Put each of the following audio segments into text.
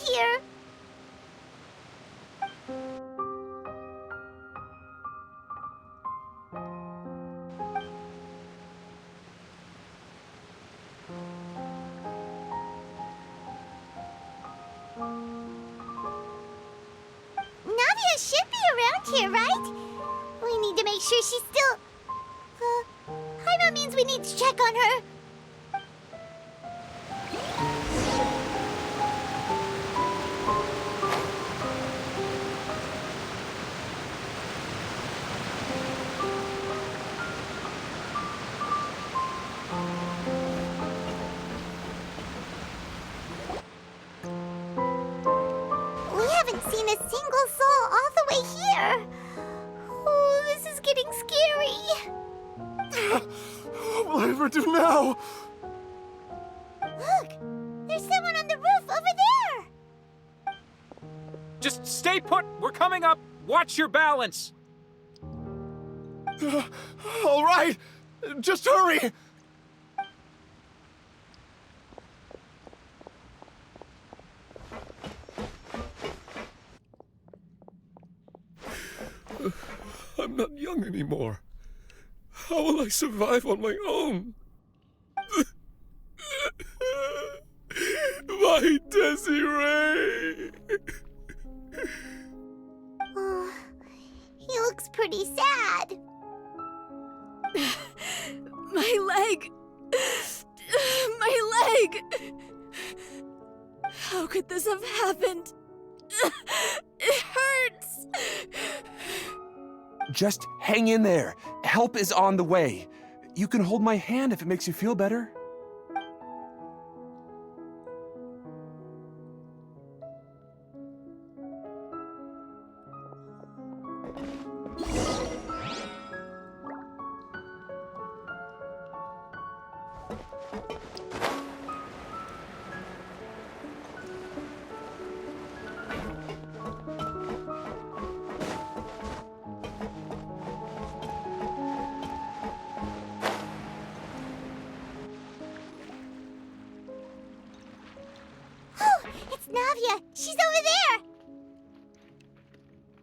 here. Navia should be around here, right? We need to make sure she's still... Hyma means we need to check on her. We haven't seen a single soul all the way here. Oh, this is getting scary. What will I ever do now? Look, there's someone on the roof over there. Just stay put. We're coming up. Watch your balance. All right, just hurry. I'm not young anymore. How will I survive on my own? My Desiree! Oh, he looks pretty sad. My leg! My leg! How could this have happened? It hurts! Just hang in there. Help is on the way. You can hold my hand if it makes you feel better. It's Navia. She's over there.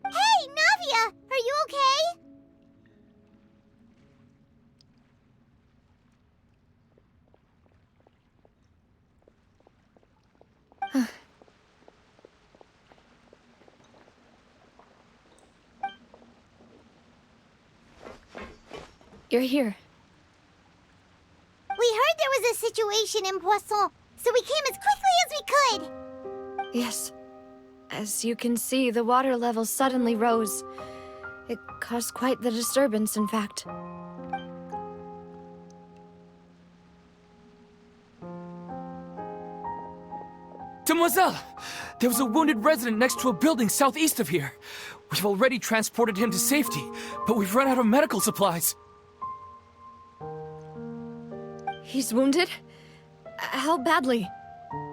Hey, Navia, are you okay? You're here. We heard there was a situation in Poisson, so we came as quickly as we could. Yes. As you can see, the water level suddenly rose. It caused quite the disturbance, in fact. Demoiselle! There was a wounded resident next to a building southeast of here. We've already transported him to safety, but we've run out of medical supplies. He's wounded? How badly?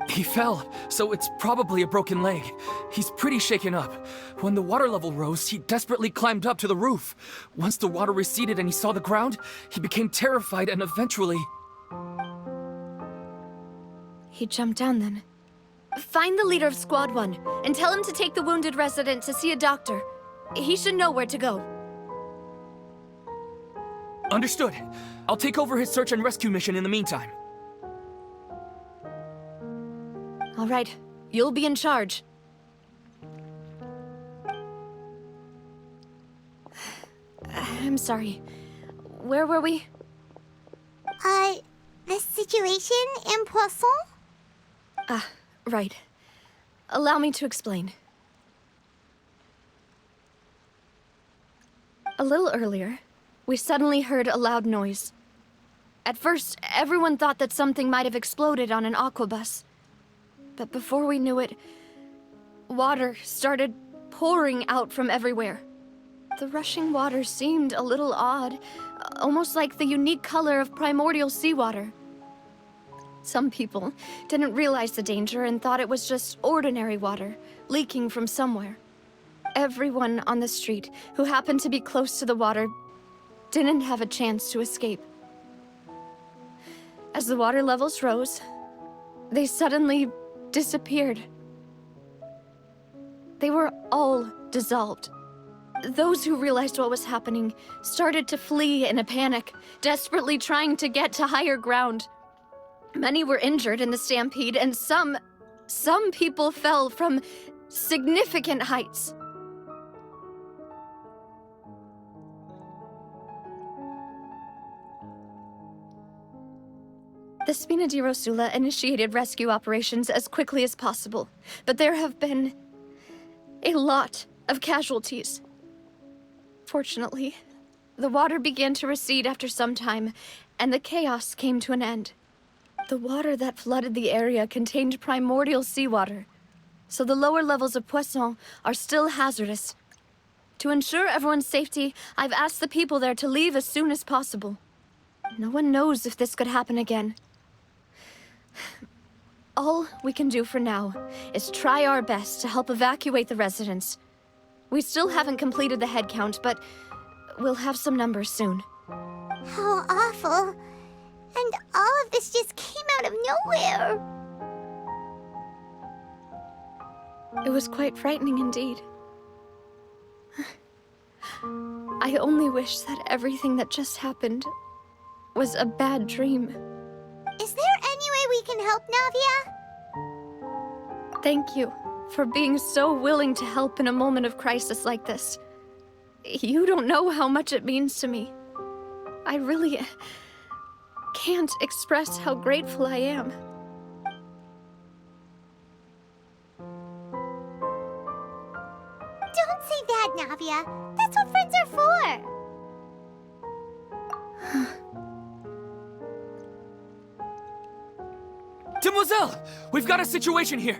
He fell, so it's probably a broken leg. He's pretty shaken up. When the water level rose, he desperately climbed up to the roof. Once the water receded and he saw the ground, he became terrified and eventually... He jumped down then. Find the leader of Squad 1 and tell him to take the wounded resident to see a doctor. He should know where to go. Understood. I'll take over his search and rescue mission in the meantime. All right, you'll be in charge. I'm sorry. Where were we? The situation in Poisson? Ah, right. Allow me to explain. A little earlier, we suddenly heard a loud noise. At first, everyone thought that something might have exploded on an aquabus. But before we knew it, water started pouring out from everywhere. The rushing water seemed a little odd, almost like the unique color of primordial seawater. Some people didn't realize the danger and thought it was just ordinary water, leaking from somewhere. Everyone on the street who happened to be close to the water didn't have a chance to escape. As the water levels rose, they suddenly disappeared. They were all dissolved. Those who realized what was happening started to flee in a panic, desperately trying to get to higher ground. Many were injured in the stampede, and some people fell from significant heights. The Spina di Rosula initiated rescue operations as quickly as possible, but there have been a lot of casualties. Fortunately, the water began to recede after some time, and the chaos came to an end. The water that flooded the area contained primordial seawater, so the lower levels of Poisson are still hazardous. To ensure everyone's safety, I've asked the people there to leave as soon as possible. No one knows if this could happen again. All we can do for now is try our best to help evacuate the residents. We still haven't completed the head count, but we'll have some numbers soon. How awful. And all of this just came out of nowhere. It was quite frightening indeed. I only wish that everything that just happened was a bad dream. Is there any way we can help, Navia? Thank you for being so willing to help in a moment of crisis like this. You don't know how much it means to me. I really can't express how grateful I am. Don't say that, Navia. That's what friends are for. Demoiselle! We've got a situation here!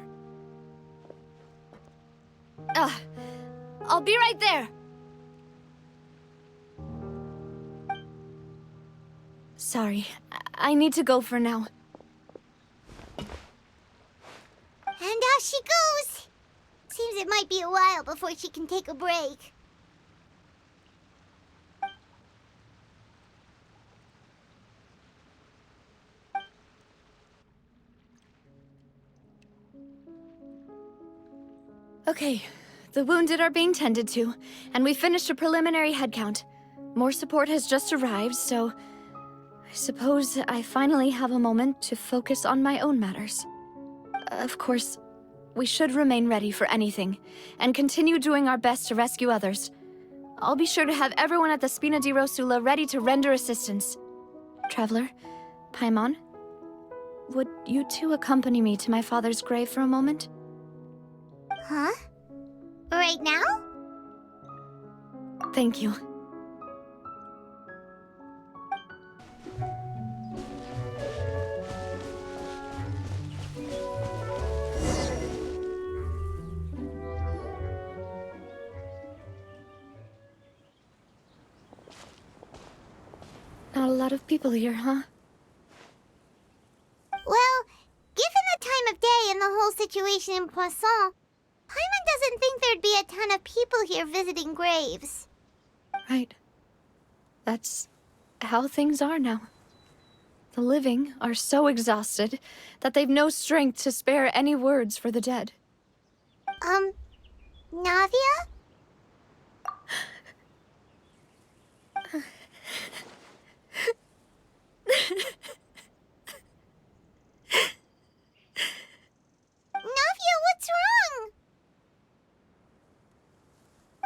I'll be right there. Sorry, I need to go for now. And out she goes. Seems it might be a while before she can take a break. Okay, the wounded are being tended to, and we finished a preliminary head count. More support has just arrived, so I suppose I finally have a moment to focus on my own matters. Of course, we should remain ready for anything, and continue doing our best to rescue others. I'll be sure to have everyone at the Spina di Rosula ready to render assistance. Traveler, Paimon, would you two accompany me to my father's grave for a moment? Huh? Right now? Thank you. Not a lot of people here, huh? Well, given the time of day and the whole situation in Poisson, Paimon doesn't think there'd be a ton of people here visiting graves. Right. That's how things are now. The living are so exhausted that they've no strength to spare any words for the dead. Navia? Navia, what's wrong?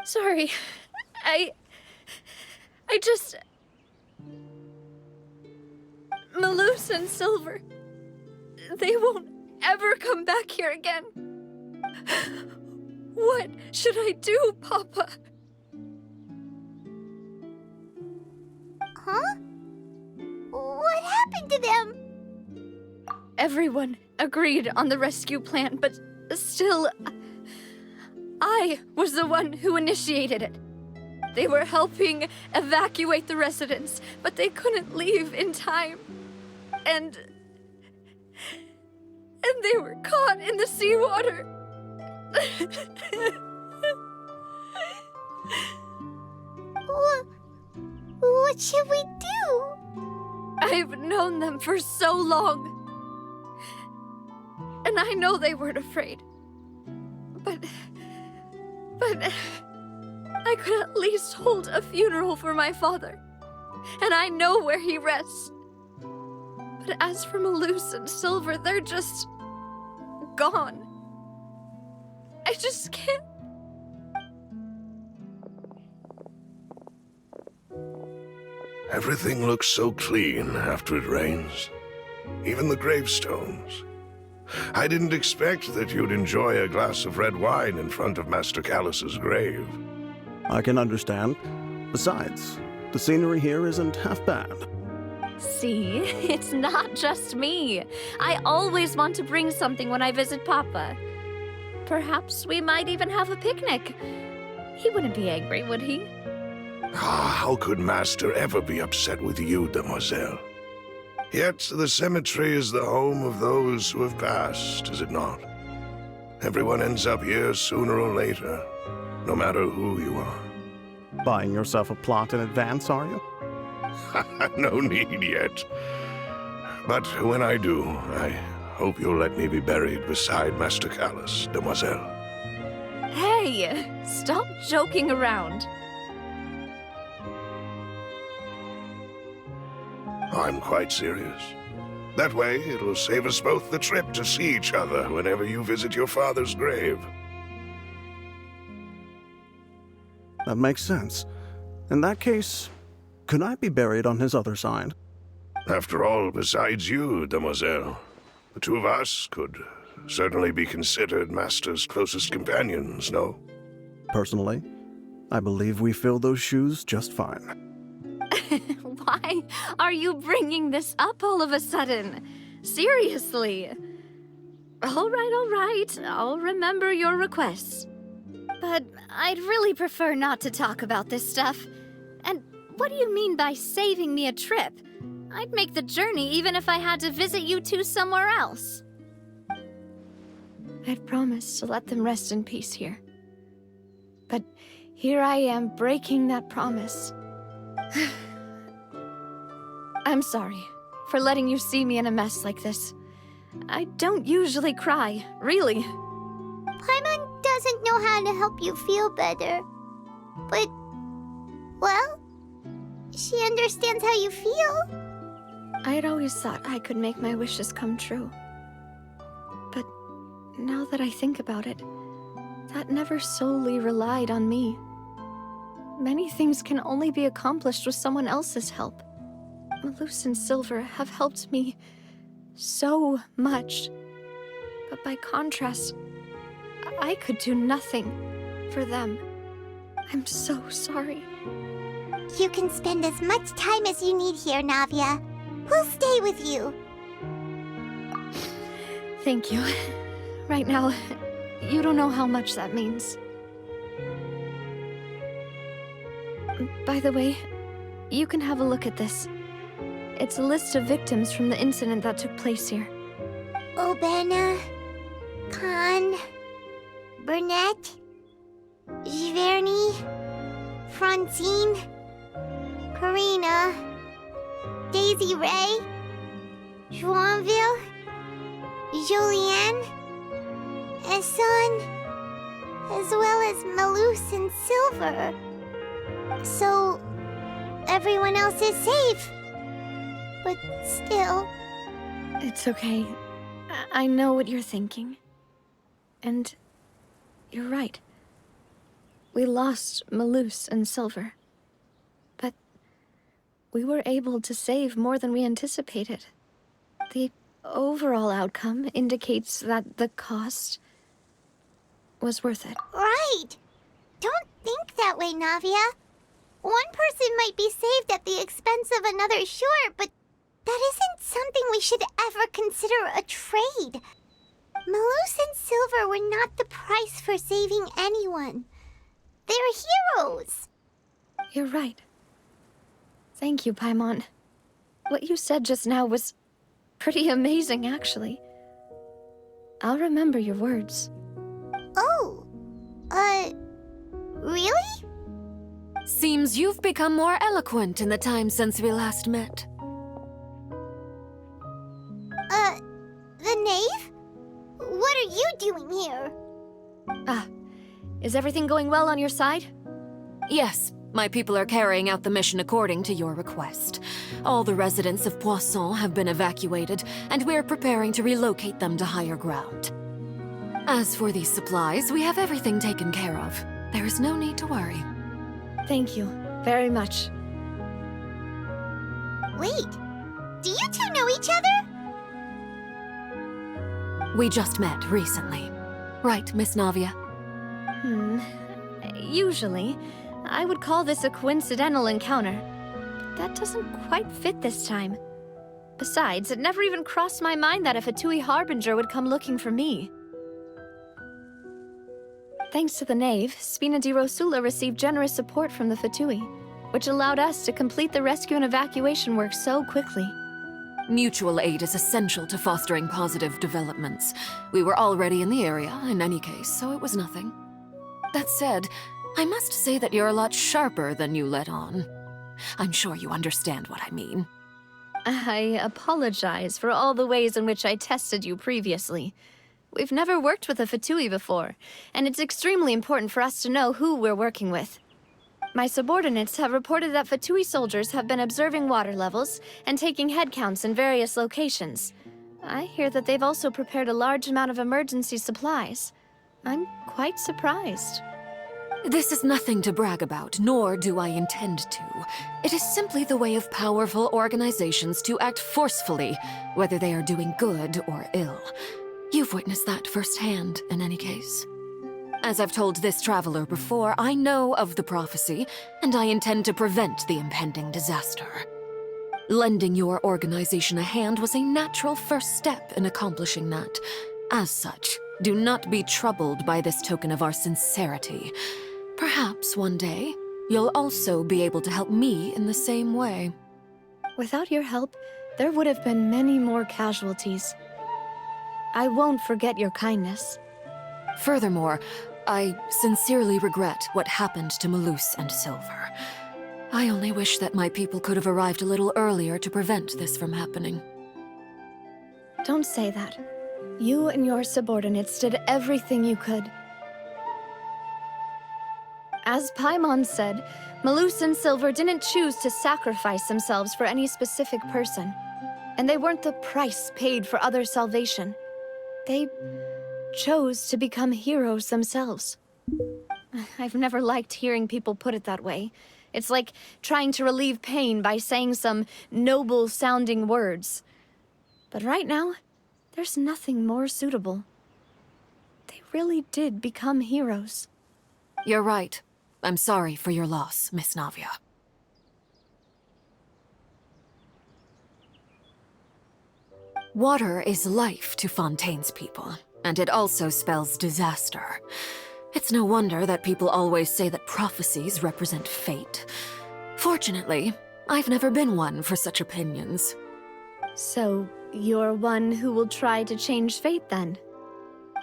Sorry. I just... Malus and Silver, they won't ever come back here again. What should I do, Papa? Huh? What happened to them? Everyone agreed on the rescue plan, but still, I was the one who initiated it. They were helping evacuate the residents, but they couldn't leave in time. And they were caught in the seawater. What should we do? I've known them for so long. And I know they weren't afraid. But But I could at least hold a funeral for my father, and I know where he rests. But as for Malus and Silver, they're just gone. I just can't. Everything looks so clean after it rains. Even the gravestones. I didn't expect that you'd enjoy a glass of red wine in front of Master Callus's grave. I can understand. Besides, the scenery here isn't half bad. See, it's not just me. I always want to bring something when I visit Papa. Perhaps we might even have a picnic. He wouldn't be angry, would he? How could Master ever be upset with you, Demoiselle? Yet the cemetery is the home of those who have passed, is it not? Everyone ends up here sooner or later, no matter who you are. Buying yourself a plot in advance, are you? No need yet. But when I do, I hope you'll let me be buried beside Master Callus, Demoiselle. Hey, stop joking around. I'm quite serious. That way, it'll save us both the trip to see each other whenever you visit your father's grave. That makes sense. In that case, could I be buried on his other side? After all, besides you, Demoiselle, the two of us could certainly be considered Master's closest companions, no? Personally, I believe we fill those shoes just fine. Why are you bringing this up all of a sudden? Seriously. All right. I'll remember your requests. But I'd really prefer not to talk about this stuff. And what do you mean by saving me a trip? I'd make the journey even if I had to visit you two somewhere else. I'd promised to let them rest in peace here. But here I am breaking that promise. I'm sorry for letting you see me in a mess like this. I don't usually cry, really. Paimon doesn't know how to help you feel better. But, well, she understands how you feel. I had always thought I could make my wishes come true. But now that I think about it, that never solely relied on me. Many things can only be accomplished with someone else's help. Malus and Silver have helped me so much. But by contrast, I could do nothing for them. I'm so sorry. You can spend as much time as you need here, Navia. We'll stay with you. Thank you. Right now, you don't know how much that means. By the way, you can have a look at this. It's a list of victims from the incident that took place here. Obena, Khan, Burnett, Giverny, Francine, Karina, Daisy Ray, Joinville, Julianne, Esson, as well as Malus and Silver. So, everyone else is safe. But still... It's okay. I know what you're thinking. And you're right. We lost Malus and Silver. But we were able to save more than we anticipated. The overall outcome indicates that the cost was worth it. Right! Don't think that way, Navia. One person might be saved at the expense of another, sure, but that isn't something we should ever consider a trade. Malus and Silver were not the price for saving anyone. They're heroes. You're right. Thank you, Paimon. What you said just now was pretty amazing, actually. I'll remember your words. Oh, really? Seems you've become more eloquent in the time since we last met. The knave? What are you doing here? Is everything going well on your side? Yes, my people are carrying out the mission according to your request. All the residents of Poisson have been evacuated, and we're preparing to relocate them to higher ground. As for these supplies, we have everything taken care of. There is no need to worry. Thank you very much. Wait, do you two know each other? We just met recently. Right, Miss Navia? Usually, I would call this a coincidental encounter. But that doesn't quite fit this time. Besides, it never even crossed my mind that a Fatui Harbinger would come looking for me. Thanks to the Knave, Spina di Rosula received generous support from the Fatui, which allowed us to complete the rescue and evacuation work so quickly. Mutual aid is essential to fostering positive developments. We were already in the area, in any case, so it was nothing. That said, I must say that you're a lot sharper than you let on. I'm sure you understand what I mean. I apologize for all the ways in which I tested you previously. We've never worked with a Fatui before, and it's extremely important for us to know who we're working with. My subordinates have reported that Fatui soldiers have been observing water levels and taking head counts in various locations. I hear that they've also prepared a large amount of emergency supplies. I'm quite surprised. This is nothing to brag about, nor do I intend to. It is simply the way of powerful organizations to act forcefully, whether they are doing good or ill. You've witnessed that firsthand, in any case. As I've told this traveler before, I know of the prophecy, and I intend to prevent the impending disaster. Lending your organization a hand was a natural first step in accomplishing that. As such, do not be troubled by this token of our sincerity. Perhaps one day, you'll also be able to help me in the same way. Without your help, there would have been many more casualties. I won't forget your kindness. Furthermore, I sincerely regret what happened to Malus and Silver. I only wish that my people could have arrived a little earlier to prevent this from happening. Don't say that. You and your subordinates did everything you could. As Paimon said, Malus and Silver didn't choose to sacrifice themselves for any specific person. And they weren't the price paid for other salvation. They chose to become heroes themselves. I've never liked hearing people put it that way. It's like trying to relieve pain by saying some noble-sounding words. But right now, there's nothing more suitable. They really did become heroes. You're right. I'm sorry for your loss, Miss Navia. Water is life to Fontaine's people, and it also spells disaster. It's no wonder that people always say that prophecies represent fate. Fortunately, I've never been one for such opinions. So, you're one who will try to change fate, then?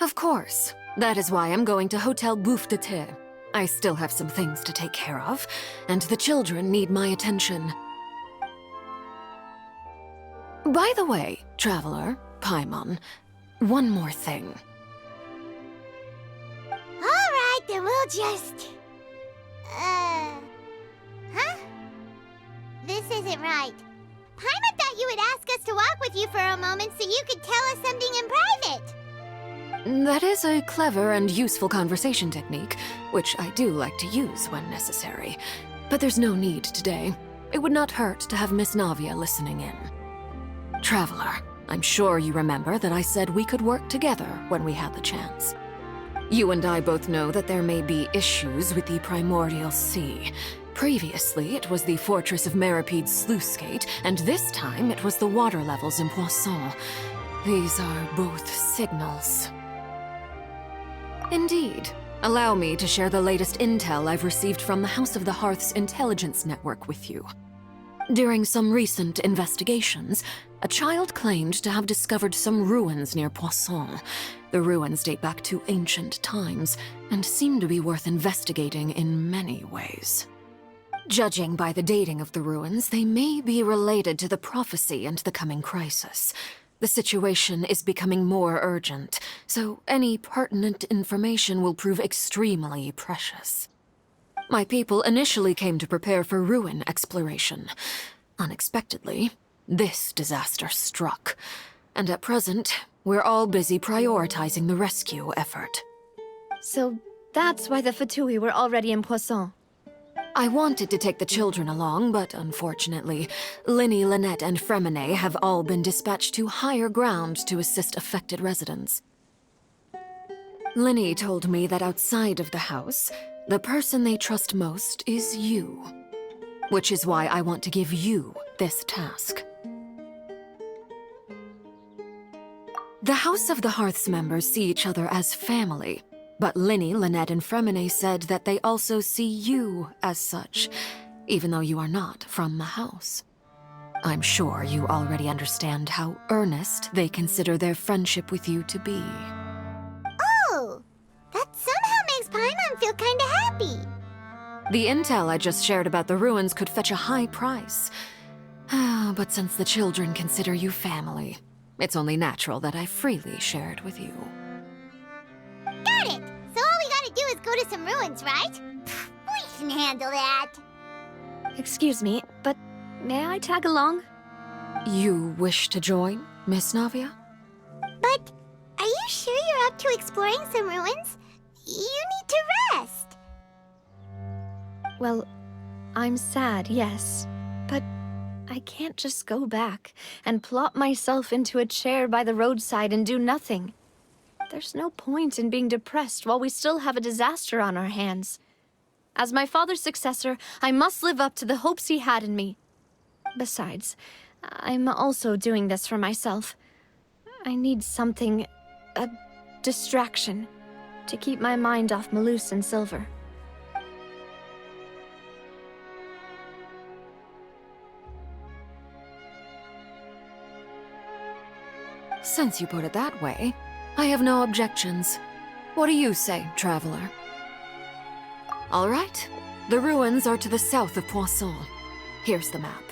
Of course. That is why I'm going to Hotel Bouffe de Thé. I still have some things to take care of, and the children need my attention. By the way, Traveler, Paimon, one more thing. Alright, then we'll just... Huh? This isn't right. Paimon thought you would ask us to walk with you for a moment so you could tell us something in private. That is a clever and useful conversation technique, which I do like to use when necessary. But there's no need today. It would not hurt to have Miss Navia listening in. Traveler, I'm sure you remember that I said we could work together when we had the chance. You and I both know that there may be issues with the Primordial Sea. Previously, it was the fortress of Meripede's sluice gate, and this time it was the water levels in Poisson. These are both signals. Indeed. Allow me to share the latest intel I've received from the House of the Hearth's intelligence network with you. During some recent investigations, a child claimed to have discovered some ruins near Poisson. The ruins date back to ancient times, and seem to be worth investigating in many ways. Judging by the dating of the ruins, they may be related to the prophecy and the coming crisis. The situation is becoming more urgent, so any pertinent information will prove extremely precious. My people initially came to prepare for ruin exploration. Unexpectedly, this disaster struck, and at present, we're all busy prioritizing the rescue effort. So that's why the Fatui were already in Poisson. I wanted to take the children along, but unfortunately, Linny, Lynette, and Fremine have all been dispatched to higher ground to assist affected residents. Linny told me that outside of the house, the person they trust most is you. Which is why I want to give you this task. The House of the Hearth's members see each other as family, but Linny, Lynette, and Fremine said that they also see you as such, even though you are not from the house. I'm sure you already understand how earnest they consider their friendship with you to be. Oh, that somehow makes Paimon feel kinda happy. The intel I just shared about the ruins could fetch a high price. But since the children consider you family, it's only natural that I freely share it with you. Got it! So all we gotta do is go to some ruins, right? We can handle that. Excuse me, but may I tag along? You wish to join, Miss Navia? But are you sure you're up to exploring some ruins? You need to rest. Well, I'm sad, yes, but I can't just go back and plop myself into a chair by the roadside and do nothing. There's no point in being depressed while we still have a disaster on our hands. As my father's successor, I must live up to the hopes he had in me. Besides, I'm also doing this for myself. I need something, a distraction, to keep my mind off Malus and Silver. Since you put it that way, I have no objections. What do you say, traveler? All right. The ruins are to the south of Poisson. Here's the map.